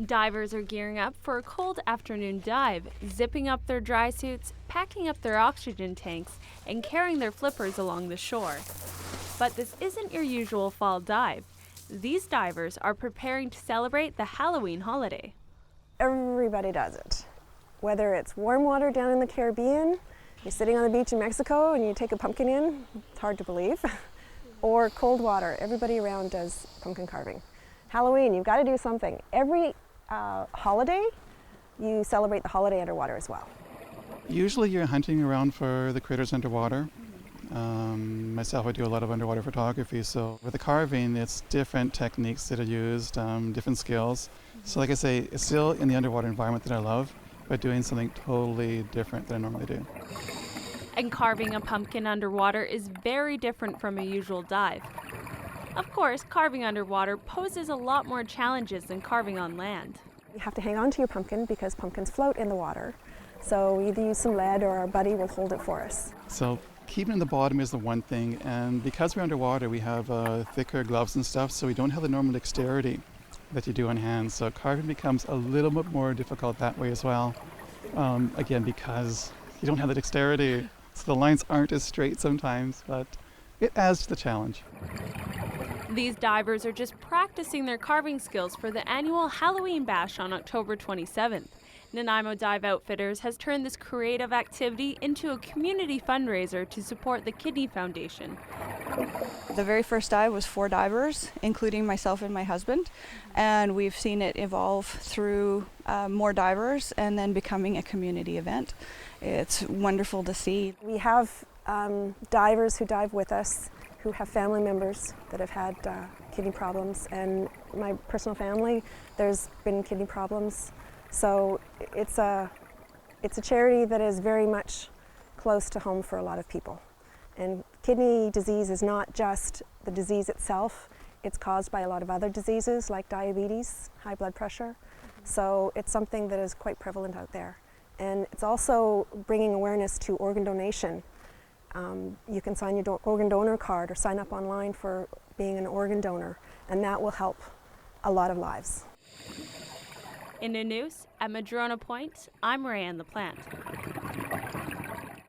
Divers are gearing up for a cold afternoon dive, zipping up their dry suits, packing up their oxygen tanks, and carrying their flippers along the shore. But this isn't your usual fall dive. These divers are preparing to celebrate the Halloween holiday. Everybody does it. Whether it's warm water down in the Caribbean, you're sitting on the beach in Mexico and you take a pumpkin in, it's hard to believe, or cold water. Everybody around does pumpkin carving. Halloween, you've got to do something. Every holiday, you celebrate the holiday underwater as well. Usually you're hunting around for the critters underwater. Myself, I do a lot of underwater photography, so with the carving, it's different techniques that are used, different skills. So like I say, it's still in the underwater environment that I love, but doing something totally different than I normally do. And carving a pumpkin underwater is very different from a usual dive. Of course, carving underwater poses a lot more challenges than carving on land. You have to hang on to your pumpkin because pumpkins float in the water. So we either use some lead or our buddy will hold it for us. So keeping in the bottom is the one thing, and because we're underwater, we have thicker gloves and stuff, so we don't have the normal dexterity that you do on hands. So carving becomes a little bit more difficult that way as well. Again, because you don't have the dexterity, so the lines aren't as straight sometimes, but it adds to the challenge. These divers are just practicing their carving skills for the annual Halloween Bash on October 27th. Nanaimo Dive Outfitters has turned this creative activity into a community fundraiser to support the Kidney Foundation. The very first dive was 4 divers, including myself and my husband, and we've seen it evolve through more divers and then becoming a community event. It's wonderful to see. We have divers who dive with us who have family members that have had kidney problems, and my personal family, there's been kidney problems. So it's a charity that is very much close to home for a lot of people. And kidney disease is not just the disease itself, it's caused by a lot of other diseases like diabetes, high blood pressure. So it's something that is quite prevalent out there. And it's also bringing awareness to organ donation. You can sign your organ donor card or sign up online for being an organ donor, and that will help a lot of lives. In the news, at Madrona Point, I'm Rae-Anne the Plant.